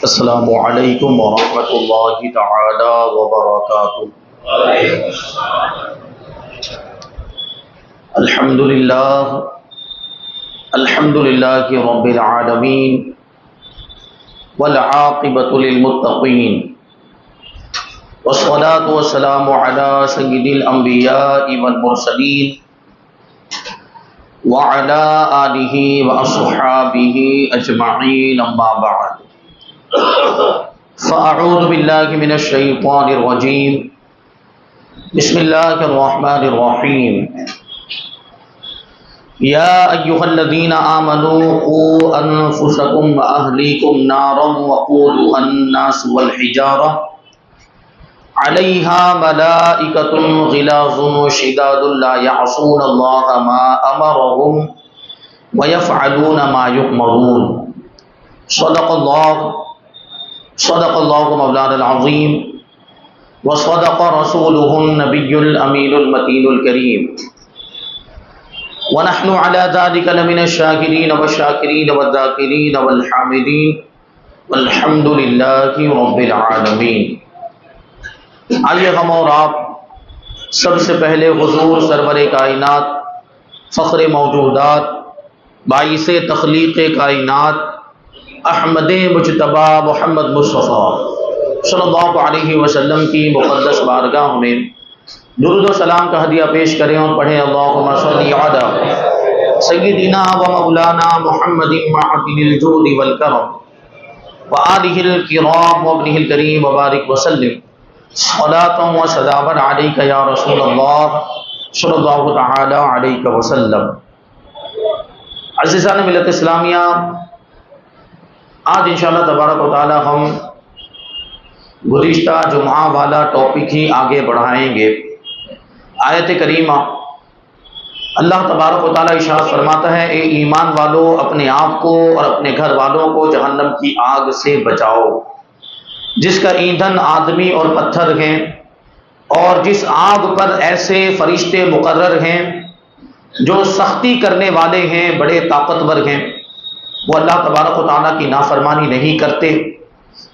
السلام علیکم ورحمۃ اللہ تعالی وبرکاتہ۔ الحمد للہ رب العالمین والعاقبۃ للمتقین والصلاة والسلام علی سید الانبیاء والمرسلین وعلی آلہ واصحابہ اجمعین، اما بعد فاعوذ باللہ من الشیطان الرجیم، بسم اللہ الرحمن الرحیم۔ یا ایھا الذین آمنوا قوا انفسکم واہلیکم نارا وقودها الناس والحجارہ علیہا ملائکۃ غلاظ شداد لا یعصون اللہ ما امرهم ویفعلون ما یؤمرون۔ صدق اللہ مولانا العظیم وصدق رسولہ النبی الامین المتین الکریم، ونحن على ذلك لمن الشاکرین والشاکرین والذاکرین والحامدین والحمد للہ رب العالمین۔ آئیے ہم اور آپ سب سے پہلے حضور سرور کائنات، فخر موجودات، باعث تخلیق کائنات، احمد مجتبی محمد مصطفیٰ صلی اللہ علیہ وسلم کی مقدس بارگاہ میں درود و سلام کا ہدیہ پیش کریں اور پڑھیں اللہم صلی علی سیدنا و مولانا محمد معدن الجود والکرم وآلہ الکرام وابنہ الکریم وبارک وسلم صلاۃ و سلاما علیک یا رسول اللہ صلی اللہ تعالی علیہ وسلم۔ عزیزان ملت اسلامیہ، آج انشاءاللہ تبارک و تعالی ہم گزشتہ جمعہ والا ٹاپک ہی آگے بڑھائیں گے۔ آیت کریمہ اللہ تبارک و تعالی ارشاد فرماتا ہے، اے ایمان والو اپنے آپ کو اور اپنے گھر والوں کو جہنم کی آگ سے بچاؤ، جس کا ایندھن آدمی اور پتھر ہیں، اور جس آگ پر ایسے فرشتے مقرر ہیں جو سختی کرنے والے ہیں، بڑے طاقتور ہیں۔ وہ اللہ تبارک و تعالیٰ کی نافرمانی نہیں کرتے،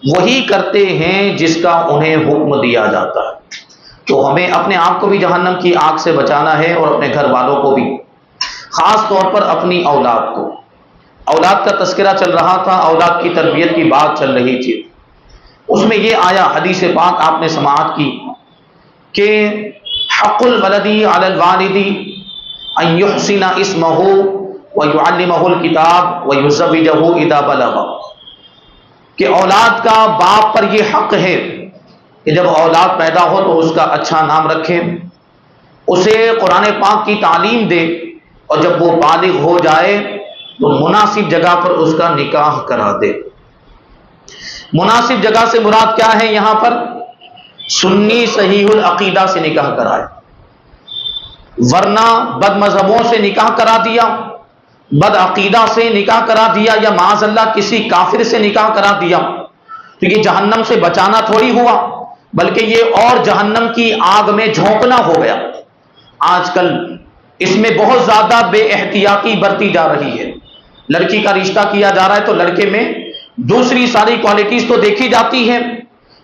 وہی کرتے ہیں جس کا انہیں حکم دیا جاتا ہے۔ تو ہمیں اپنے آپ کو بھی جہنم کی آگ سے بچانا ہے اور اپنے گھر والوں کو بھی، خاص طور پر اپنی اولاد کو۔ اولاد کا تذکرہ چل رہا تھا، اولاد کی تربیت کی بات چل رہی تھی۔ اس میں یہ آیا، حدیث پاک آپ نے سماعت کی کہ حق الولد علی الوالد ان یحسن اسمہ وَيُعَلِّمَهُ الْكِتَابَ وَيُزَوِّجَهُ إِذَا بَلَغَ، کہ اولاد کا باپ پر یہ حق ہے کہ جب اولاد پیدا ہو تو اس کا اچھا نام رکھے، اسے قرآن پاک کی تعلیم دے، اور جب وہ بالغ ہو جائے تو مناسب جگہ پر اس کا نکاح کرا دے۔ مناسب جگہ سے مراد کیا ہے؟ یہاں پر سنی صحیح العقیدہ سے نکاح کرائے، ورنہ بد مذہبوں سے نکاح کرا دیا، بد عقیدہ سے نکاح کرا دیا، یا معاذ اللہ کسی کافر سے نکاح کرا دیا، تو یہ جہنم سے بچانا تھوڑی ہوا، بلکہ یہ اور جہنم کی آگ میں جھونکنا ہو گیا۔ آج کل اس میں بہت زیادہ بے احتیاطی برتی جا رہی ہے۔ لڑکی کا رشتہ کیا جا رہا ہے تو لڑکے میں دوسری ساری کوالٹیز تو دیکھی جاتی ہے،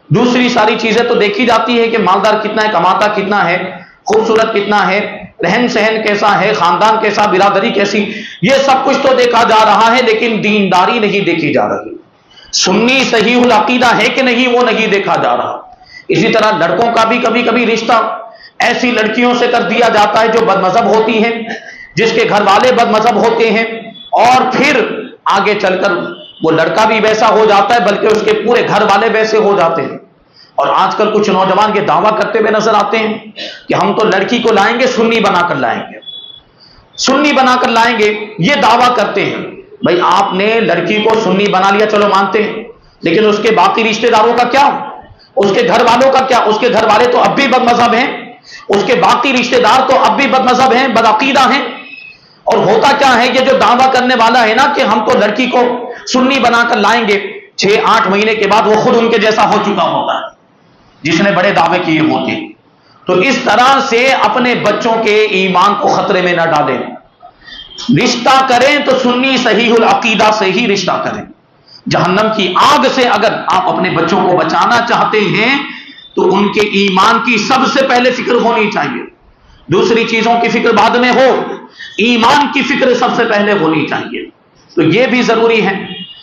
دوسری ساری چیزیں تو دیکھی جاتی ہے کہ مالدار کتنا ہے، کماتا کتنا ہے، خوبصورت کتنا ہے، رہن سہن کیسا ہے، خاندان کیسا، برادری کیسی، یہ سب کچھ تو دیکھا جا رہا ہے، لیکن دینداری نہیں دیکھی جا رہی۔ سنی صحیح العقیدہ ہے کہ نہیں، وہ نہیں دیکھا جا رہا۔ اسی طرح لڑکوں کا بھی کبھی کبھی رشتہ ایسی لڑکیوں سے کر دیا جاتا ہے جو بد مذہب ہوتی ہیں، جس کے گھر والے بد مذہب ہوتے ہیں، اور پھر آگے چل کر وہ لڑکا بھی ویسا ہو جاتا ہے، بلکہ اس کے پورے گھر والے ویسے ہو جاتے ہیں۔ اور آج کل کچھ نوجوان یہ دعویٰ کرتے ہوئے نظر آتے ہیں کہ ہم تو لڑکی کو لائیں گے، سنی بنا کر لائیں گے، سنی بنا کر لائیں گے، یہ دعویٰ کرتے ہیں۔ بھائی آپ نے لڑکی کو سنی بنا لیا، چلو مانتے ہیں، لیکن اس کے باقی رشتہ داروں کا کیا؟ اس کے گھر والوں کا کیا؟ اس کے گھر والے تو اب بھی بد مذہب ہیں، اس کے باقی رشتہ دار تو اب بھی بد مذہب ہیں، بد عقیدہ ہیں۔ اور ہوتا کیا ہے، یہ جو دعویٰ کرنے والا ہے نا کہ ہم تو لڑکی کو سنی بنا کر لائیں گے، 6-8 مہینے کے بعد وہ خود ان کے جیسا ہو چکا ہوتا ہے جس نے بڑے دعوے کیے ہوتے۔ تو اس طرح سے اپنے بچوں کے ایمان کو خطرے میں نہ ڈالیں۔ رشتہ کریں تو سنی صحیح العقیدہ سے ہی رشتہ کریں۔ جہنم کی آگ سے اگر آپ اپنے بچوں کو بچانا چاہتے ہیں تو ان کے ایمان کی سب سے پہلے فکر ہونی چاہیے، دوسری چیزوں کی فکر بعد میں ہو، ایمان کی فکر سب سے پہلے ہونی چاہیے۔ تو یہ بھی ضروری ہے،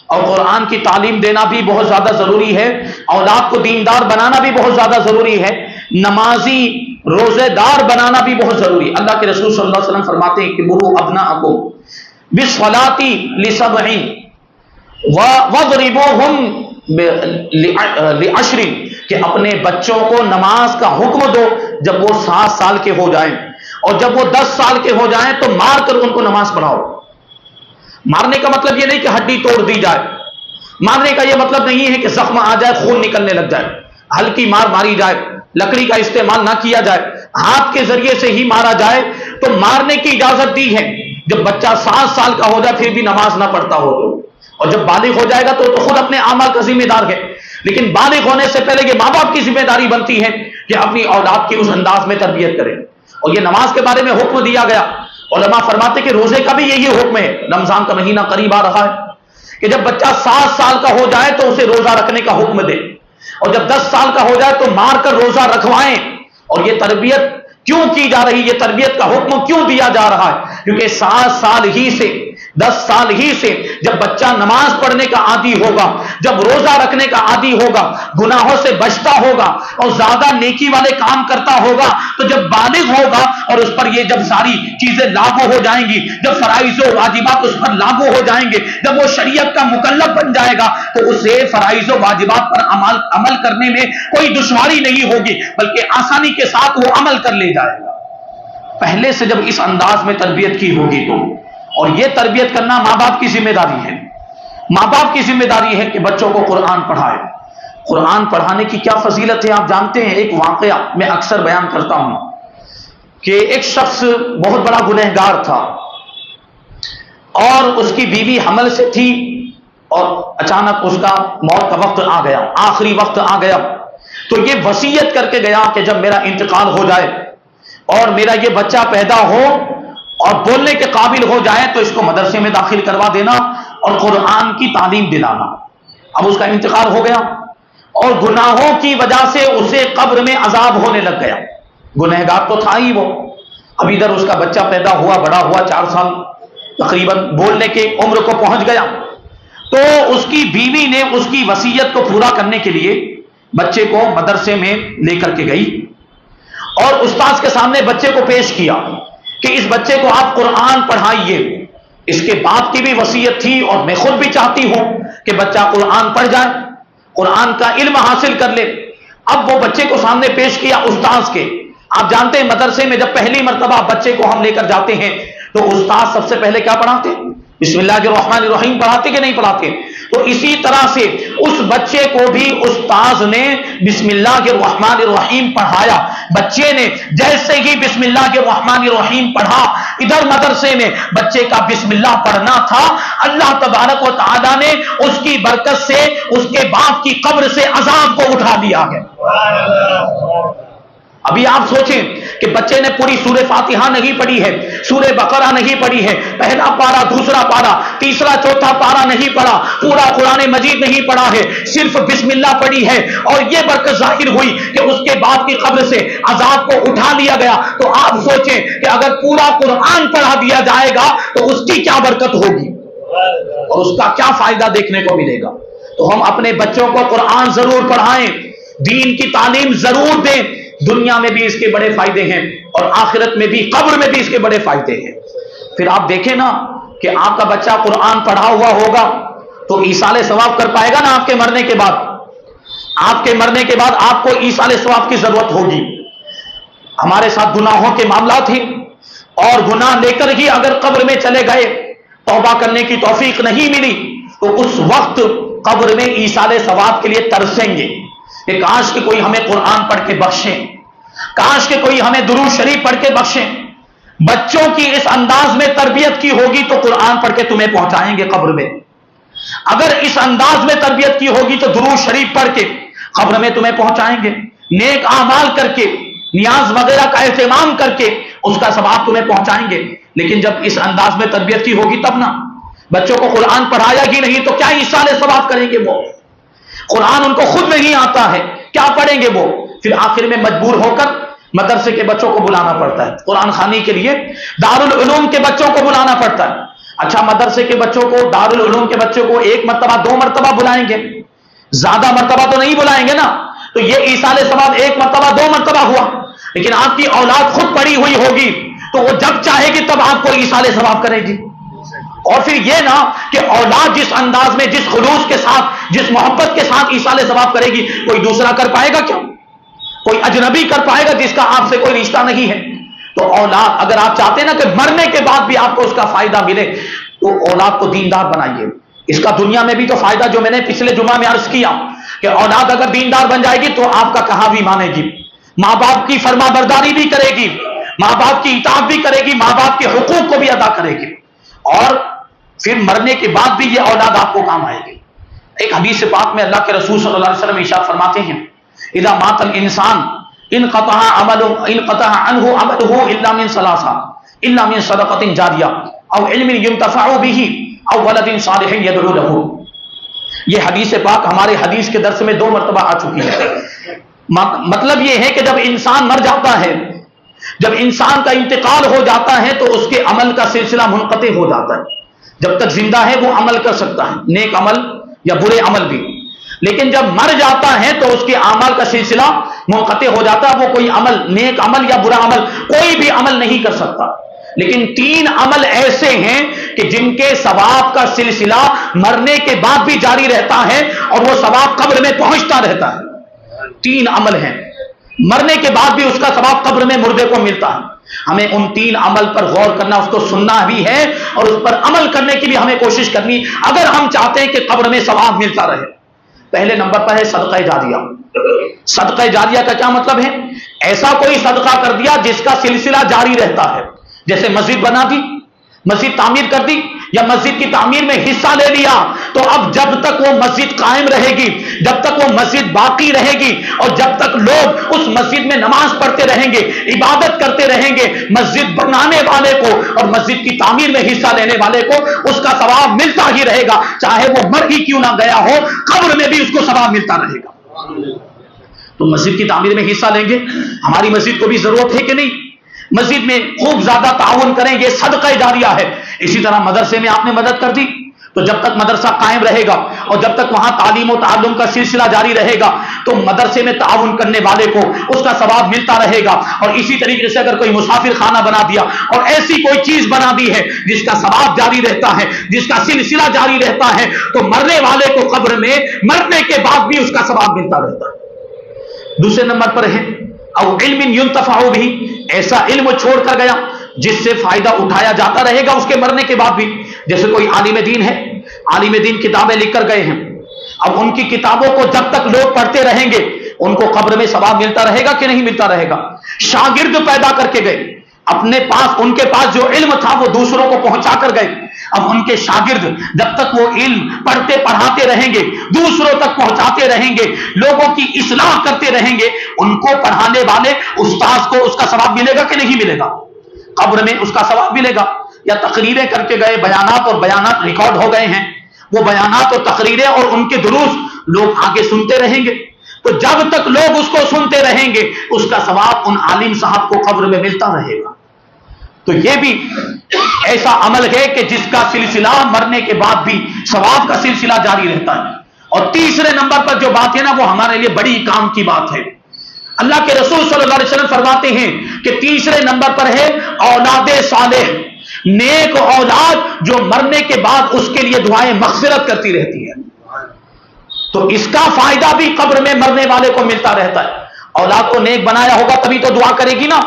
اور قرآن کی تعلیم دینا بھی بہت زیادہ ضروری ہے، اولاد کو دیندار بنانا بھی بہت زیادہ ضروری ہے، نمازی روزے دار بنانا بھی بہت ضروری ہے۔ اللہ کے رسول صلی اللہ علیہ وسلم فرماتے ہیں کہ مروا ابناءکم بالصلاۃ لسبع واضربوہم لعشر، کہ اپنے بچوں کو نماز کا حکم دو جب وہ 7 سال کے ہو جائیں، اور جب وہ 10 سال کے ہو جائیں تو مار کر ان کو نماز پڑھاؤ۔ مارنے کا مطلب یہ نہیں کہ ہڈی توڑ دی جائے، مارنے کا یہ مطلب نہیں ہے کہ زخم آ جائے خون نکلنے لگ جائے، ہلکی مار ماری جائے، لکڑی کا استعمال نہ کیا جائے، ہاتھ کے ذریعے سے ہی مارا جائے تو مارنے کی اجازت دی ہے جب بچہ 7 سال کا ہو جائے پھر بھی نماز نہ پڑھتا ہو تو، اور جب بالغ ہو جائے گا تو خود اپنے اعمال کا ذمہ دار ہے، لیکن بالغ ہونے سے پہلے یہ ماں باپ کی ذمہ داری بنتی ہے کہ اپنی اولاد کی اس انداز میں تربیت کریں۔ اور یہ نماز کے بارے میں حکم دیا گیا، علماء فرماتے کہ روزے کا بھی یہی حکم ہے، رمضان کا مہینہ قریب آ رہا ہے کہ جب بچہ 7 سال کا ہو جائے تو اسے روزہ رکھنے کا حکم دے، اور جب 10 سال کا ہو جائے تو مار کر روزہ رکھوائیں۔ اور یہ تربیت کیوں کی جا رہی، یہ تربیت کا حکم کیوں دیا جا رہا ہے؟ کیونکہ 7 سال ہی سے 10 سال ہی سے جب بچہ نماز پڑھنے کا عادی ہوگا، جب روزہ رکھنے کا عادی ہوگا، گناہوں سے بچتا ہوگا اور زیادہ نیکی والے کام کرتا ہوگا، تو جب بالغ ہوگا اور اس پر یہ جب ساری چیزیں لاگو ہو جائیں گی، جب فرائض و واجبات اس پر لاگو ہو جائیں گے، جب وہ شریعت کا مکلف بن جائے گا تو اسے فرائض و واجبات پر عمل کرنے میں کوئی دشواری نہیں ہوگی، بلکہ آسانی کے ساتھ وہ عمل کر لے جائے گا۔ پہلے سے جب اس انداز میں تربیت کی ہوگی تو، اور یہ تربیت کرنا ماں باپ کی ذمہ داری ہے، ماں باپ کی ذمہ داری ہے کہ بچوں کو قرآن پڑھائے۔ قرآن پڑھانے کی کیا فضیلت ہے آپ جانتے ہیں؟ ایک واقعہ میں اکثر بیان کرتا ہوں کہ ایک شخص بہت بڑا گنہگار تھا اور اس کی بیوی حمل سے تھی، اور اچانک اس کا موت کا وقت آ گیا، آخری وقت آ گیا، تو یہ وصیت کر کے گیا کہ جب میرا انتقال ہو جائے اور میرا یہ بچہ پیدا ہو اور بولنے کے قابل ہو جائے تو اس کو مدرسے میں داخل کروا دینا اور قرآن کی تعلیم دلانا۔ اب اس کا انتقال ہو گیا اور گناہوں کی وجہ سے اسے قبر میں عذاب ہونے لگ گیا، گنہگار تو تھا ہی وہ، اب ادھر اس کا بچہ پیدا ہوا، بڑا ہوا، 4 سال تقریباً بولنے کی عمر کو پہنچ گیا، تو اس کی بیوی نے اس کی وصیت کو پورا کرنے کے لیے بچے کو مدرسے میں لے کر کے گئی اور استاذ کے سامنے بچے کو پیش کیا کہ اس بچے کو آپ قرآن پڑھائیے۔ اس کے باپ کی بھی وصیت تھی اور میں خود بھی چاہتی ہوں کہ بچہ قرآن پڑھ جائے، قرآن کا علم حاصل کر لے۔ اب وہ بچے کو سامنے پیش کیا استاذ کے۔ آپ جانتے ہیں مدرسے میں جب پہلی مرتبہ بچے کو ہم لے کر جاتے ہیں تو استاذ سب سے پہلے کیا پڑھاتے؟ بسم اللہ الرحمن الرحیم پڑھاتے کہ نہیں پڑھاتے؟ تو اسی طرح سے اس بچے کو بھی استاذ نے بسم اللہ الرحمن الرحیم پڑھایا۔ بچے نے جیسے ہی بسم اللہ الرحمن الرحیم پڑھا، ادھر مدرسے میں بچے کا بسم اللہ پڑھنا تھا، اللہ تبارک و تعالیٰ نے اس کی برکت سے اس کے باپ کی قبر سے عذاب کو اٹھا دیا ہے۔ ابھی آپ سوچیں کہ بچے نے پوری سورہ فاتحہ نہیں پڑھی ہے، سورہ بقرہ نہیں پڑھی ہے، پہلا پارہ، دوسرا پارہ، تیسرا چوتھا پارہ نہیں پڑھا، پورا قرآن مجید نہیں پڑھا ہے، صرف بسم اللہ پڑھی ہے، اور یہ برکت ظاہر ہوئی کہ اس کے باپ کی قبر سے عذاب کو اٹھا لیا گیا۔ تو آپ سوچیں کہ اگر پورا قرآن پڑھا دیا جائے گا تو اس کی کیا برکت ہوگی اور اس کا کیا فائدہ دیکھنے کو ملے گا۔ تو ہم اپنے بچوں کو قرآن ضرور پڑھائیں، دین کی تعلیم ضرور دیں، دنیا میں بھی اس کے بڑے فائدے ہیں اور آخرت میں بھی، قبر میں بھی اس کے بڑے فائدے ہیں۔ پھر آپ دیکھیں نا کہ آپ کا بچہ قرآن پڑھا ہوا ہوگا تو ایصال ثواب کر پائے گا نا آپ کے مرنے کے بعد؟ آپ کے مرنے کے بعد آپ کو ایصال ثواب کی ضرورت ہوگی۔ ہمارے ساتھ گناہوں کے معاملات ہیں اور گناہ لے کر ہی اگر قبر میں چلے گئے، توبہ کرنے کی توفیق نہیں ملی، تو اس وقت قبر میں ایصال ثواب کے لیے ترسیں گے کہ کاش کہ کوئی ہمیں قرآن پڑھ کے بخشے، کاش کہ کوئی ہمیں درود شریف پڑھ کے بخشے۔ بچوں کی اس انداز میں تربیت کی ہوگی تو قرآن پڑھ کے تمہیں پہنچائیں گے قبر میں، اگر اس انداز میں تربیت کی ہوگی تو درود شریف پڑھ کے قبر میں تمہیں پہنچائیں گے، نیک اعمال کر کے، نیاز وغیرہ کا اہتمام کر کے اس کا ثواب تمہیں پہنچائیں گے۔ لیکن جب اس انداز میں تربیت کی ہوگی تب نا، بچوں کو قرآن پڑھایا ہی نہیں تو کیا ایصال ثواب کریں گے وہ؟ قرآن ان کو خود نہیں آتا ہے، کیا پڑھیں گے وہ؟ پھر آخر میں مجبور ہو کر مدرسے کے بچوں کو بلانا پڑتا ہے، قرآن خوانی کے لیے دارالعلوم کے بچوں کو بلانا پڑتا ہے۔ اچھا، مدرسے کے بچوں کو، دارالعلوم کے بچوں کو ایک مرتبہ 2 مرتبہ بلائیں گے، زیادہ مرتبہ تو نہیں بلائیں گے نا، تو یہ ایصال ثواب 1 مرتبہ 2 مرتبہ ہوا۔ لیکن آپ کی اولاد خود پڑھی ہوئی ہوگی تو وہ جب چاہے گی تب آپ کو ایصال ثواب کرے گی۔ اور پھر یہ نہ کہ اولاد جس انداز میں، جس خلوص کے ساتھ، جس محبت کے ساتھ ایصال ثواب کرے گی، کوئی دوسرا کر پائے گا کیا؟ کوئی اجنبی کر پائے گا جس کا آپ سے کوئی رشتہ نہیں ہے؟ تو اولاد، اگر آپ چاہتے ہیں نا کہ مرنے کے بعد بھی آپ کو اس کا فائدہ ملے تو اولاد کو دیندار بنائیے۔ اس کا دنیا میں بھی تو فائدہ، جو میں نے پچھلے جمعہ میں عرض کیا کہ اولاد اگر دیندار بن جائے گی تو آپ کا کہا بھی مانے گی، ماں باپ کی فرما برداری بھی کرے گی، ماں باپ کی اطاعت بھی کرے گی، ماں باپ کے حقوق کو بھی ادا کرے گی، اور پھر مرنے کے بعد بھی یہ اولاد آپ کو کام آئے گی۔ ایک حدیث پاک میں اللہ کے رسول صلی اللہ علیہ وسلم ارشاد فرماتے ہیں، اذا مات الانسان انقطع عنه عمله الا من ثلاثه، الا من صدقة جاریہ او علم ينتفع به او ولد صالح يدعو له۔ یہ حدیث پاک ہمارے حدیث کے درس میں 2 مرتبہ آ چکی ہے۔ مطلب یہ ہے کہ جب انسان مر جاتا ہے، جب انسان کا انتقال ہو جاتا ہے تو اس کے عمل کا سلسلہ منقطع ہو جاتا ہے۔ جب تک زندہ ہے وہ عمل کر سکتا ہے، نیک عمل یا برے عمل بھی، لیکن جب مر جاتا ہے تو اس کے اعمال کا سلسلہ منقطع ہو جاتا ہے، وہ کوئی عمل، نیک عمل یا برا عمل، کوئی بھی عمل نہیں کر سکتا۔ لیکن 3 عمل ایسے ہیں کہ جن کے ثواب کا سلسلہ مرنے کے بعد بھی جاری رہتا ہے اور وہ ثواب قبر میں پہنچتا رہتا ہے۔ 3 عمل ہیں، مرنے کے بعد بھی اس کا ثواب قبر میں مردے کو ملتا ہے۔ ہمیں ان 3 عمل پر غور کرنا، اس کو سننا بھی ہے اور اس پر عمل کرنے کی بھی ہمیں کوشش کرنی، اگر ہم چاہتے ہیں کہ قبر میں ثواب ملتا رہے۔ پہلے نمبر پر ہے صدقہ جاریہ۔ صدقہ جاریہ کا کیا مطلب ہے؟ ایسا کوئی صدقہ کر دیا جس کا سلسلہ جاری رہتا ہے، جیسے مسجد بنا دی، مسجد تعمیر کر دی، یا مسجد کی تعمیر میں حصہ لے لیا، تو اب جب تک وہ مسجد قائم رہے گی، جب تک وہ مسجد باقی رہے گی، اور جب تک لوگ اس مسجد میں نماز پڑھتے رہیں گے، عبادت کرتے رہیں گے، مسجد بنانے والے کو اور مسجد کی تعمیر میں حصہ لینے والے کو اس کا ثواب ملتا ہی رہے گا، چاہے وہ مر ہی کیوں نہ گیا ہو، قبر میں بھی اس کو ثواب ملتا رہے گا۔ تو مسجد کی تعمیر میں حصہ لیں گے، ہماری مسجد کو بھی ضرورت ہے کہ نہیں؟ مسجد میں خوب زیادہ تعاون کریں، یہ صدقہ جاریہ ہے۔ اسی طرح مدرسے میں آپ نے مدد کر دی تو جب تک مدرسہ قائم رہے گا اور جب تک وہاں تعلیم و تعلم کا سلسلہ جاری رہے گا تو مدرسے میں تعاون کرنے والے کو اس کا ثواب ملتا رہے گا۔ اور اسی طریقے سے اگر کوئی مسافر خانہ بنا دیا اور ایسی کوئی چیز بنا دی ہے جس کا ثواب جاری رہتا ہے، جس کا سلسلہ جاری رہتا ہے، تو مرنے والے کو قبر میں مرنے کے بعد بھی اس کا ثواب ملتا رہتا ہے۔ دوسرے نمبر پر ہے او علم ينتفع به، ایسا علم چھوڑ کر گیا جس سے فائدہ اٹھایا جاتا رہے گا اس کے مرنے کے بعد بھی۔ جیسے کوئی عالم دین ہے، عالم دین کتابیں لکھ کر گئے ہیں، اب ان کی کتابوں کو جب تک لوگ پڑھتے رہیں گے ان کو قبر میں ثواب ملتا رہے گا کہ نہیں ملتا رہے گا؟ شاگرد پیدا کر کے گئے، اپنے پاس، ان کے پاس جو علم تھا وہ دوسروں کو پہنچا کر گئے، اب ان کے شاگرد جب تک وہ علم پڑھتے پڑھاتے رہیں گے، دوسروں تک پہنچاتے رہیں گے، لوگوں کی اصلاح کرتے رہیں گے، ان کو پڑھانے والے استاذ کو اس کا ثواب ملے گا کہ نہیں ملے گا؟ قبر میں اس کا ثواب ملے گا۔ یا تقریریں کر کے گئے، بیانات، اور بیانات ریکارڈ ہو گئے ہیں، وہ بیانات اور تقریریں اور ان کے دروس لوگ آگے سنتے رہیں گے، تو جب تک لوگ اس کو سنتے رہیں گے اس کا ثواب ان عالم صاحب کو قبر میں ملتا رہے گا۔ تو یہ بھی ایسا عمل ہے کہ جس کا سلسلہ مرنے کے بعد بھی ثواب کا سلسلہ جاری رہتا ہے۔ اور تیسرے نمبر پر جو بات ہے نا، وہ ہمارے لیے بڑی کام کی بات ہے۔ اللہ کے رسول صلی اللہ علیہ وسلم فرماتے ہیں کہ تیسرے نمبر پر ہے اولاد صالح، نیک اولاد جو مرنے کے بعد اس کے لیے دعائیں مغفرت کرتی رہتی ہے، تو اس کا فائدہ بھی قبر میں مرنے والے کو ملتا رہتا ہے۔ اولاد کو نیک بنایا ہوگا تبھی تو دعا کرے گی نا۔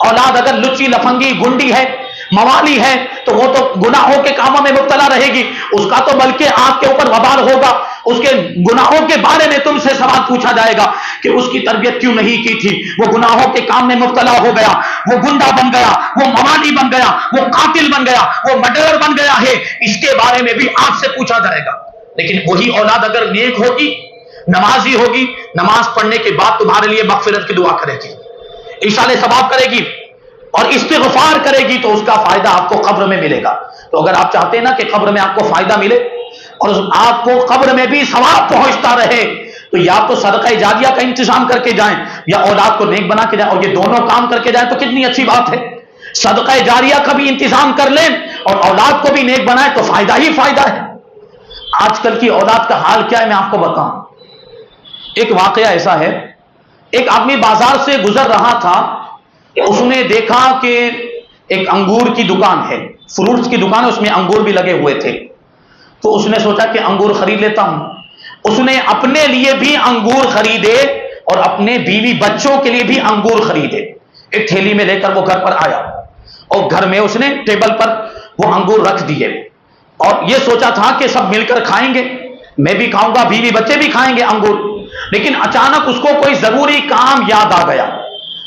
اولاد اگر لچی لفنگی گنڈی ہے، موالی ہے، تو وہ تو گناہوں کے کاموں میں مبتلا رہے گی، اس کا تو بلکہ آپ کے اوپر وبال ہوگا، اس کے گناہوں کے بارے میں تم سے سوال پوچھا جائے گا کہ اس کی تربیت کیوں نہیں کی تھی، وہ گناہوں کے کام میں مبتلا ہو گیا، وہ گنڈا بن گیا، وہ موالی بن گیا، وہ قاتل بن گیا، وہ مرڈرر بن گیا ہے، اس کے بارے میں بھی آپ سے پوچھا جائے گا۔ لیکن وہی اولاد اگر نیک ہوگی، نمازی ہوگی، نماز پڑھنے کے بعد تمہارے لیے مغفرت کی دعا کرے گی، ایصال ثواب کرے گی اور استغفار کرے گی، تو اس کا فائدہ آپ کو قبر میں ملے گا۔ تو اگر آپ چاہتے ہیں نا کہ قبر میں آپ کو فائدہ ملے اور آپ کو قبر میں بھی ثواب پہنچتا رہے تو یا تو صدقہ جاریہ کا انتظام کر کے جائیں یا اولاد کو نیک بنا کے جائیں، اور یہ دونوں کام کر کے جائیں تو کتنی اچھی بات ہے۔ صدقہ جاریہ کا بھی انتظام کر لیں اور اولاد کو بھی نیک بنائیں تو فائدہ ہی فائدہ ہے۔ آج کل کی اولاد کا حال کیا ہے میں آپ کو بتاؤں۔ ایک واقعہ ایسا ہے، ایک آدمی بازار سے گزر رہا تھا، اس نے دیکھا کہ ایک انگور کی دکان ہے، فروٹس کی دکان ہے، اس میں انگور بھی لگے ہوئے تھے، تو اس نے سوچا کہ انگور خرید لیتا ہوں۔ اس نے اپنے لیے بھی انگور خریدے اور اپنے بیوی بچوں کے لیے بھی انگور خریدے، ایک تھیلی میں لے کر وہ گھر پر آیا اور گھر میں اس نے ٹیبل پر وہ انگور رکھ دیے اور یہ سوچا تھا کہ سب مل کر کھائیں گے، میں بھی کھاؤں گا، بیوی بچے بھی کھائیں گے انگور۔ لیکن اچانک اس کو کوئی ضروری کام یاد آ گیا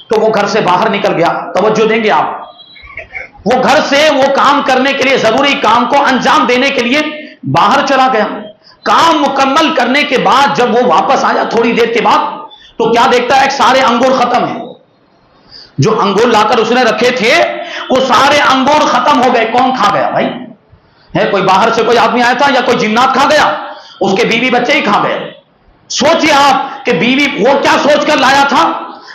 تو وہ گھر سے باہر نکل گیا۔ توجہ دیں گے آپ، وہ گھر سے وہ کام کرنے کے لیے، ضروری کام کو انجام دینے کے لیے باہر چلا گیا۔ کام مکمل کرنے کے بعد جب وہ واپس آیا تھوڑی دیر کے بعد تو کیا دیکھتا ہے کہ سارے انگور ختم ہیں۔ جو انگور لا کر اس نے رکھے تھے وہ سارے انگور ختم ہو گئے۔ کون کھا گیا بھائی؟ ہے کوئی باہر سے کوئی آدمی آیا تھا یا کوئی جنات کھا گیا؟ اس کے بیوی بچے ہی کھا گئے۔ سوچئے آپ کہ بیوی وہ کیا سوچ کر لایا تھا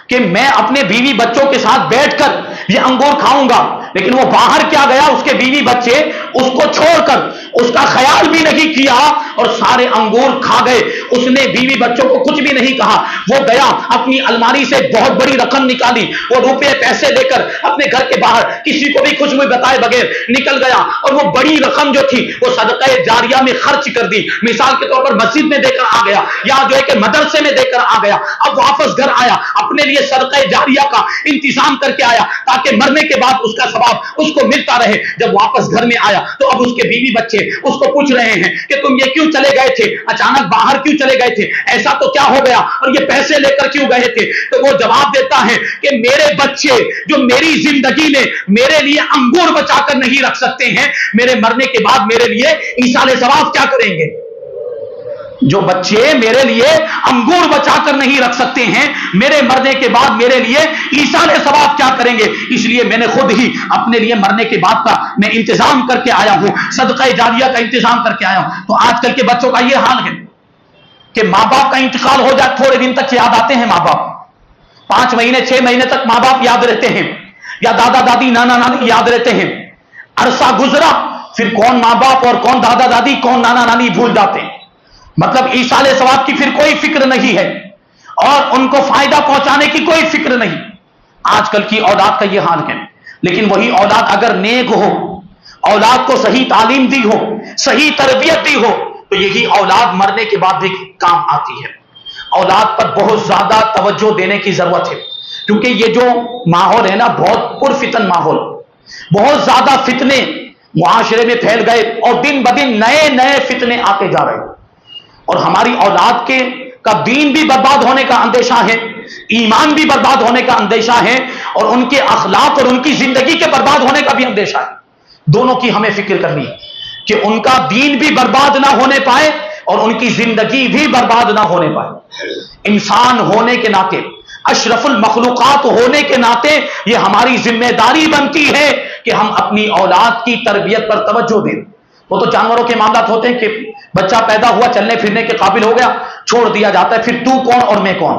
کہ میں اپنے بیوی بچوں کے ساتھ بیٹھ کر یہ انگور کھاؤں گا، لیکن وہ باہر کیا گیا، اس کے بیوی بچے اس کو چھوڑ کر اس کا خیال بھی نہیں کیا اور سارے انگور کھا گئے۔ اس نے بیوی بچوں کو کچھ بھی نہیں کہا، وہ گیا اپنی الماری سے بہت بڑی رقم نکالی، وہ روپے پیسے لے کر اپنے گھر کے باہر کسی کو بھی کچھ بھی بتائے بغیر نکل گیا اور وہ بڑی رقم جو تھی وہ صدقہ جاریہ میں خرچ کر دی۔ مثال کے طور پر مسجد میں دے کر آ گیا یا جو ہے کہ مدرسے میں دے کر آ گیا۔ اب واپس گھر آیا، اپنے لیے صدقہ جاریہ کا انتظام کر کے آیا تاکہ مرنے کے بعد اس کا ثواب اس کو ملتا رہے۔ جب واپس گھر میں آیا تو اب اس کے بیوی بچے اس کو پوچھ رہے ہیں کہ تم یہ کیوں چلے گئے تھے، اچانک باہر کیوں چلے گئے تھے، ایسا تو کیا ہو گیا اور یہ پیسے لے کر کیوں گئے تھے؟ تو وہ جواب دیتا ہے کہ میرے بچے جو میری زندگی میں میرے لیے انگور بچا کر نہیں رکھ سکتے ہیں، میرے مرنے کے بعد میرے لیے ایصال ثواب کیا کریں گے؟ جو بچے میرے لیے انگور بچا کر نہیں رکھ سکتے ہیں، میرے مرنے کے بعد میرے لیے ایصال ثواب کیا کریں گے؟ اس لیے میں نے خود ہی اپنے لیے مرنے کے بعد کا میں انتظام کر کے آیا ہوں، صدقہ جاریہ کا انتظام کر کے آیا ہوں۔ تو آج کل کے بچوں کا یہ حال ہے کہ ماں باپ کا انتقال ہو جائے تھوڑے دن تک یاد آتے ہیں ماں باپ، 5 مہینے 6 مہینے تک ماں باپ یاد رہتے ہیں، یا دادا دادی نانا نانی یاد رہتے ہیں۔ عرصہ گزرا پھر کون ماں باپ اور کون دادا دادی کون نانا نانی بھول جاتے ہیں، مطلب ایصال ثواب کی پھر کوئی فکر نہیں ہے اور ان کو فائدہ پہنچانے کی کوئی فکر نہیں۔ آج کل کی اولاد کا یہ حال ہے۔ لیکن وہی اولاد اگر نیک ہو، اولاد کو صحیح تعلیم دی ہو، صحیح تربیت دی ہو تو یہی اولاد مرنے کے بعد بھی کام آتی ہے۔ اولاد پر بہت زیادہ توجہ دینے کی ضرورت ہے، کیونکہ یہ جو ماحول ہے نا بہت پرفتن ماحول، بہت زیادہ فتنے معاشرے میں پھیل گئے اور دن بدن نئے نئے فتنے آتے جا رہے ہیں، اور ہماری اولاد کے کا دین بھی برباد ہونے کا اندیشہ ہے، ایمان بھی برباد ہونے کا اندیشہ ہے، اور ان کے اخلاق اور ان کی زندگی کے برباد ہونے کا بھی اندیشہ ہے۔ دونوں کی ہمیں فکر کرنی ہے کہ ان کا دین بھی برباد نہ ہونے پائے اور ان کی زندگی بھی برباد نہ ہونے پائے۔ انسان ہونے کے ناطے، اشرف المخلوقات ہونے کے ناطے یہ ہماری ذمہ داری بنتی ہے کہ ہم اپنی اولاد کی تربیت پر توجہ دیں۔ وہ تو جانوروں کے معاملات ہوتے ہیں کہ بچہ پیدا ہوا چلنے پھرنے کے قابل ہو گیا چھوڑ دیا جاتا ہے، پھر تو کون اور میں کون،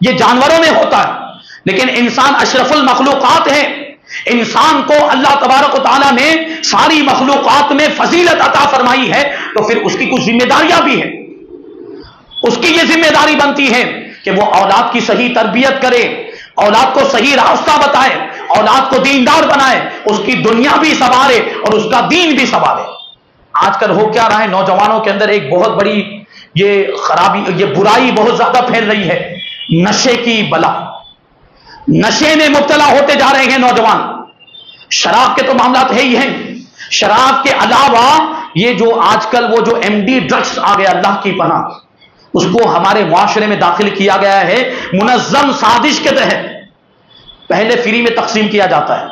یہ جانوروں میں ہوتا ہے۔ لیکن انسان اشرف المخلوقات ہے، انسان کو اللہ تبارک و تعالیٰ نے ساری مخلوقات میں فضیلت عطا فرمائی ہے، تو پھر اس کی کچھ ذمہ داریاں بھی ہیں۔ اس کی یہ ذمہ داری بنتی ہے کہ وہ اولاد کی صحیح تربیت کرے، اولاد کو صحیح راستہ بتائے، اولاد کو دیندار بنائے، اس کی دنیا بھی سنوارے اور اس کا دین بھی سنوارے۔ آج کل ہو کیا رہا ہے، نوجوانوں کے اندر ایک بہت بڑی یہ خرابی، یہ برائی بہت زیادہ پھیل رہی ہے، نشے کی بلا۔ نشے میں مبتلا ہوتے جا رہے ہیں نوجوان۔ شراب کے تو معاملات ہے ہی ہیں، شراب کے علاوہ یہ جو آج کل وہ جو ایم ڈی ڈرگس آ گیا، اللہ کی پناہ، اس کو ہمارے معاشرے میں داخل کیا گیا ہے منظم سازش کے تحت۔ پہلے فری میں تقسیم کیا جاتا ہے،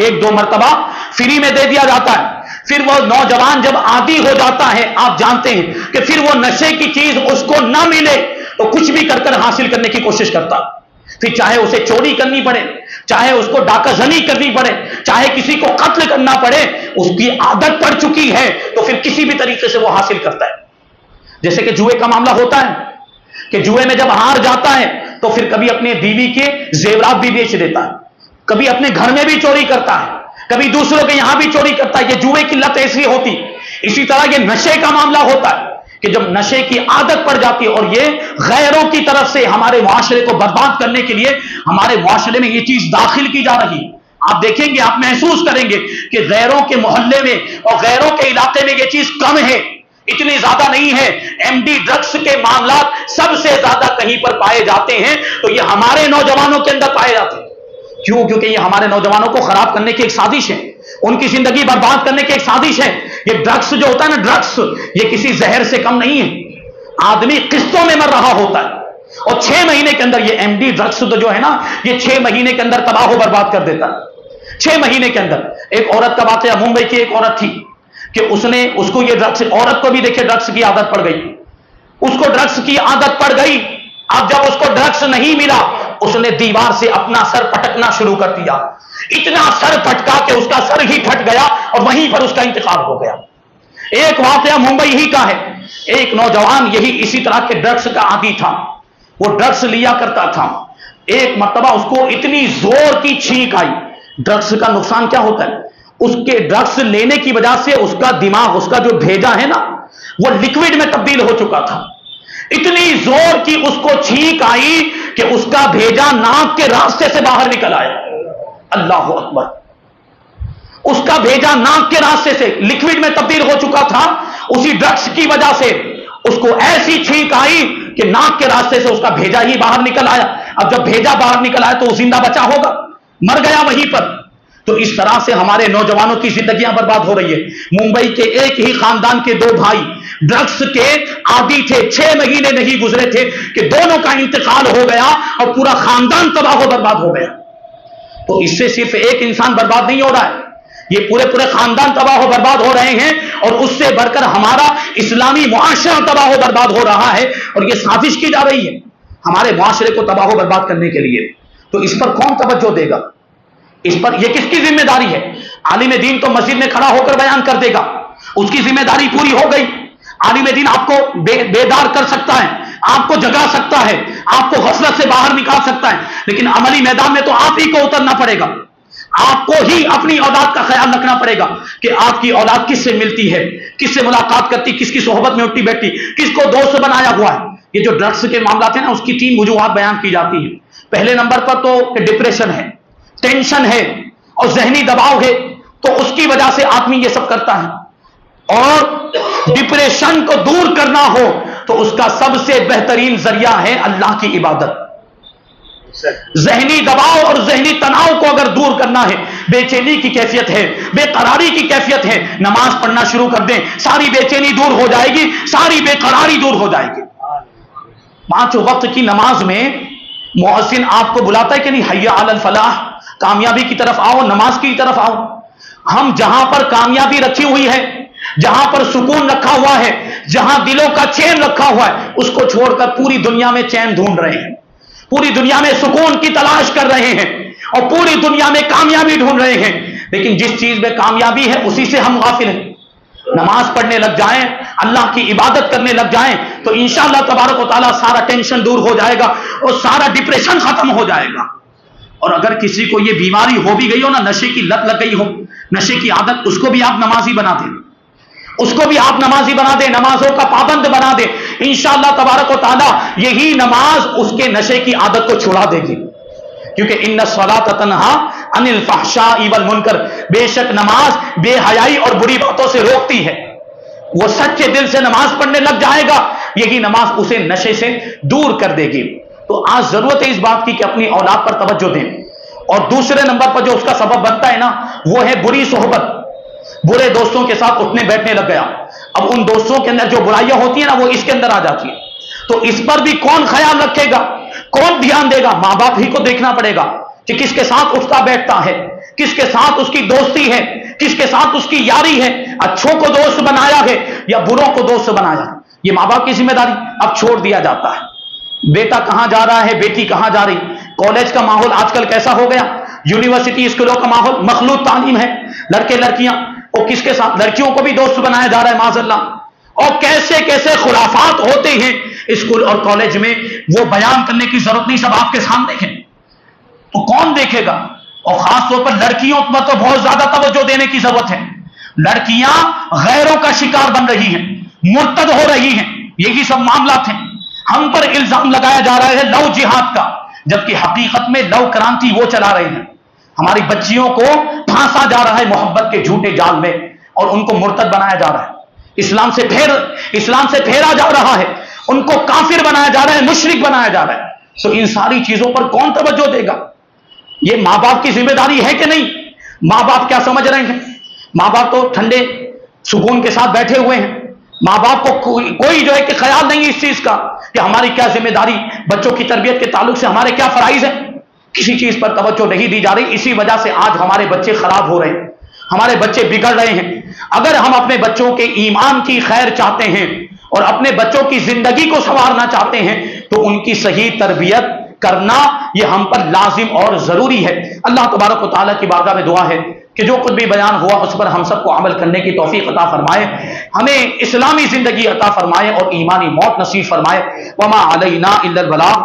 1-2 مرتبہ فری میں دے دیا جاتا ہے، پھر وہ نوجوان جب عادی ہو جاتا ہے، آپ جانتے ہیں کہ پھر وہ نشے کی چیز اس کو نہ ملے تو کچھ بھی کر حاصل کرنے کی کوشش کرتا ہے۔ پھر چاہے اسے چوری کرنی پڑے، چاہے اس کو ڈاکہ زنی کرنی پڑے، چاہے کسی کو قتل کرنا پڑے، اس کی عادت پڑ چکی ہے تو پھر کسی بھی طریقے سے وہ حاصل کرتا ہے۔ جیسے کہ جوئے کا معاملہ ہوتا ہے کہ جوئے میں جب ہار جاتا ہے تو پھر کبھی اپنے بیوی کے زیورات بھی بیچ دیتا ہے، کبھی اپنے گھر میں بھی چوری کرتا ہے، کبھی دوسروں کے یہاں بھی چوری کرتا ہے۔ یہ جوئے کی لت ایسی ہوتی۔ اسی طرح یہ نشے کا معاملہ ہوتا ہے کہ جب نشے کی عادت پڑ جاتی ہے، اور یہ غیروں کی طرف سے ہمارے معاشرے کو برباد کرنے کے لیے ہمارے معاشرے میں یہ چیز داخل کی جا رہی ہے۔ آپ دیکھیں گے، آپ محسوس کریں گے کہ غیروں کے محلے میں اور غیروں کے علاقے میں یہ چیز کم ہے، اتنی زیادہ نہیں ہے۔ ایم ڈی ڈرگس کے معاملات سب سے زیادہ کہیں پر پائے جاتے ہیں تو یہ ہمارے نوجوانوں کے اندر پائے جاتے ہیں۔ کیوں؟ کیونکہ یہ ہمارے نوجوانوں کو خراب کرنے کی ایک سازش ہے، ان کی زندگی برباد کرنے کی ایک سازش ہے۔ یہ ڈرگس جو ہوتا ہے نا، ڈرگس یہ کسی زہر سے کم نہیں ہے۔ آدمی قسطوں میں مر رہا ہوتا ہے، اور 6 مہینے کے اندر یہ ایم ڈی ڈرگس تو جو ہے نا، یہ 6 مہینے کے اندر تباہ و برباد کر دیتا ہے۔ 6 مہینے کے اندر۔ ایک عورت کا واقعہ، ممبئی کی ایک عورت تھی کہ اس کو یہ ڈرگس، عورت کو بھی دیکھے ڈرگس کی عادت پڑ گئی، اس کو ڈرگس کی عادت پڑ گئی۔ اب جب اس کو ڈرگس نہیں ملا، اس نے دیوار سے اپنا سر پٹکنا شروع کر دیا، اتنا سر پٹکا کہ اس کا سر ہی پھٹ گیا اور وہیں پر اس کا انتقال ہو گیا۔ ایک واقعہ ممبئی ہی کا ہے، ایک نوجوان یہی اسی طرح کے ڈرگس کا عادی تھا، وہ ڈرگس لیا کرتا تھا۔ ایک مرتبہ اس کو اتنی زور کی چھینک آئی۔ ڈرگس کا نقصان کیا ہوتا ہے؟ اس کے ڈرگس لینے کی وجہ سے اس کا دماغ، اس کا جو بھیجا ہے نا، وہ لکوڈ میں تبدیل ہو چکا تھا۔ اتنی زور کی اس کو چھینک آئی کہ اس کا بھیجا ناک کے راستے سے باہر نکل آیا۔ اللہ اکبر! اس کا بھیجا ناک کے راستے سے لکوڈ میں تبدیل ہو چکا تھا۔ اسی ڈرگس کی وجہ سے اس کو ایسی چھینک آئی کہ ناک کے راستے سے اس کا بھیجا ہی باہر نکل آیا۔ اب جب بھیجا باہر نکل آیا تو وہ زندہ بچا ہوگا؟ مر گیا وہیں پر۔ تو اس طرح سے ہمارے نوجوانوں کی زندگیاں برباد ہو رہی ہے۔ ممبئی کے ایک ہی خاندان کے 2 بھائی ڈرگس کے عادی تھے، 6 مہینے نہیں گزرے تھے کہ دونوں کا انتقال ہو گیا اور پورا خاندان تباہ و برباد ہو گیا۔ تو اس سے صرف ایک انسان برباد نہیں ہو رہا ہے، یہ پورے خاندان تباہ و برباد ہو رہے ہیں، اور اس سے بڑھ کر ہمارا اسلامی معاشرہ تباہ و برباد ہو رہا ہے، اور یہ سازش کی جا رہی ہے ہمارے معاشرے کو تباہ و برباد کرنے کے لیے۔ تو اس پر کون توجہ دے گا؟ اس پر یہ کس کی ذمہ داری ہے؟ عالم دین تو مسجد میں کھڑا ہو کر بیان کر دے گا، اس کی ذمہ داری پوری ہو گئی۔ عالم دین آپ کو بیدار کر سکتا ہے، آپ کو جگا سکتا ہے، آپ کو غفلت سے باہر نکال سکتا ہے، لیکن عملی میدان میں تو آپ ہی کو اترنا پڑے گا۔ آپ کو ہی اپنی اولاد کا خیال رکھنا پڑے گا کہ آپ کی اولاد کس سے ملتی ہے، کس سے ملاقات کرتی، کس کی صحبت میں اٹھتی بیٹھتی، کس کو دوست بنایا ہوا ہے۔ یہ جو ڈرگس کے معاملات ہیں نا، اس کی 3 وجوہات بیان کی جاتی ہیں۔ پہلے نمبر پر تو ڈپریشن ہے، ٹینشن ہے اور ذہنی دباؤ ہے، تو اس کی وجہ سے آدمی یہ سب کرتا ہے۔ اور ڈپریشن کو دور کرنا ہو تو اس کا سب سے بہترین ذریعہ ہے اللہ کی عبادت۔ ذہنی دباؤ اور ذہنی تناؤ کو اگر دور کرنا ہے، بے چینی کی کیفیت ہے، بے قراری کی کیفیت ہے، نماز پڑھنا شروع کر دیں، ساری بے چینی دور ہو جائے گی، ساری بے قراری دور ہو جائے گی۔ 5 وقت کی نماز میں مؤذن آپ کو بلاتا ہے کہ نہیں، حی علی الفلاح، کامیابی کی طرف آؤ، نماز کی طرف آؤ۔ ہم جہاں پر کامیابی رکھی ہوئی ہے، جہاں پر سکون رکھا ہوا ہے، جہاں دلوں کا چین رکھا ہوا ہے، اس کو چھوڑ کر پوری دنیا میں چین ڈھونڈ رہے ہیں، پوری دنیا میں سکون کی تلاش کر رہے ہیں، اور پوری دنیا میں کامیابی ڈھونڈ رہے ہیں۔ لیکن جس چیز میں کامیابی ہے اسی سے ہم غافل ہیں۔ نماز پڑھنے لگ جائیں، اللہ کی عبادت کرنے لگ جائیں تو انشاءاللہ تبارک و تعالیٰ سارا ٹینشن دور ہو جائے گا اور سارا ڈپریشن ختم ہو جائے گا۔ اور اگر کسی کو یہ بیماری ہو بھی گئی ہو نا، نشے کی لت لگ گئی ہو، نشے کی عادت، اس کو بھی آپ نمازی بنا دیں، اس کو بھی آپ نمازی بنا دیں، نمازوں کا پابند بنا دیں، انشاءاللہ تبارک و تعالیٰ یہی نماز اس کے نشے کی عادت کو چھڑا دے گی۔ کیونکہ ان الصلاۃ تنہا عن الفحشاء والمنکر، بے شک نماز بے حیائی اور بری باتوں سے روکتی ہے۔ وہ سچے دل سے نماز پڑھنے لگ جائے گا، یہی نماز اسے نشے سے دور کر دے گی۔ تو آج ضرورت ہے اس بات کی کہ اپنی اولاد پر توجہ دیں۔ اور دوسرے نمبر پر جو اس کا سبب بنتا ہے نا، وہ ہے بری صحبت۔ برے دوستوں کے ساتھ اٹھنے بیٹھنے لگ گیا، اب ان دوستوں کے اندر جو برائیاں ہوتی ہیں نا، وہ اس کے اندر آ جاتی ہیں۔ تو اس پر بھی کون خیال رکھے گا، کون دھیان دے گا؟ ماں باپ ہی کو دیکھنا پڑے گا کہ کس کے ساتھ اٹھتا بیٹھتا ہے، کس کے ساتھ اس کی دوستی ہے، کس کے ساتھ اس کی یاری ہے، اچھوں کو دوست بنایا ہے یا بروں کو دوست بنایا ہے۔ یہ ماں باپ کی ذمہ داری اب چھوڑ دیا جاتا ہے۔ بیٹا کہاں جا رہا ہے، بیٹی کہاں جا رہی، کالج کا ماحول آج کل کیسا ہو گیا، یونیورسٹی اسکولوں کا ماحول مخلوط تعلیم ہے، لڑکے لڑکیاں اور کس کے ساتھ، لڑکیوں کو بھی دوست بنایا جا رہا ہے معاذ اللہ، اور کیسے کیسے خرافات ہوتے ہیں اسکول اور کالج میں، وہ بیان کرنے کی ضرورت نہیں، سب آپ کے سامنے ہیں، تو کون دیکھے گا؟ اور خاص طور پر لڑکیوں پر تو بہت زیادہ توجہ دینے کی ضرورت ہے، لڑکیاں غیروں کا شکار بن رہی ہیں، مرتد ہو رہی ہیں، یہی سب معاملات ہیں۔ ہم پر الزام لگایا جا رہا ہے لو جہاد کا، جبکہ حقیقت میں لو کرانتی وہ چلا رہے ہیں، ہماری بچیوں کو پھانسا جا رہا ہے محبت کے جھوٹے جال میں، اور ان کو مرتد بنایا جا رہا ہے، اسلام سے پھیرا جا رہا ہے، ان کو کافر بنایا جا رہا ہے، مشرک بنایا جا رہا ہے۔ تو ان ساری چیزوں پر کون توجہ دے گا؟ یہ ماں باپ کی ذمہ داری ہے کہ نہیں؟ ماں باپ کیا سمجھ رہے ہیں؟ ماں باپ تو ٹھنڈے سکون کے ساتھ بیٹھے ہوئے ہیں، ماں باپ کو کوئی جو ہے کہ خیال نہیں اس چیز کا کہ ہماری کیا ذمہ داری، بچوں کی تربیت کے تعلق سے ہمارے کیا فرائض ہیں، کسی چیز پر توجہ نہیں دی جا رہی۔ اسی وجہ سے آج ہمارے بچے خراب ہو رہے ہیں، ہمارے بچے بگڑ رہے ہیں۔ اگر ہم اپنے بچوں کے ایمان کی خیر چاہتے ہیں اور اپنے بچوں کی زندگی کو سنوارنا چاہتے ہیں تو ان کی صحیح تربیت کرنا یہ ہم پر لازم اور ضروری ہے۔ اللہ تبارک و تعالیٰ کی بارگاہ میں دعا ہے کہ جو کچھ بھی بیان ہوا اس پر ہم سب کو عمل کرنے کی توفیق عطا فرمائے، ہمیں اسلامی زندگی عطا فرمائے اور ایمانی موت نصیب فرمائے۔ وما علینا الا البلاغ۔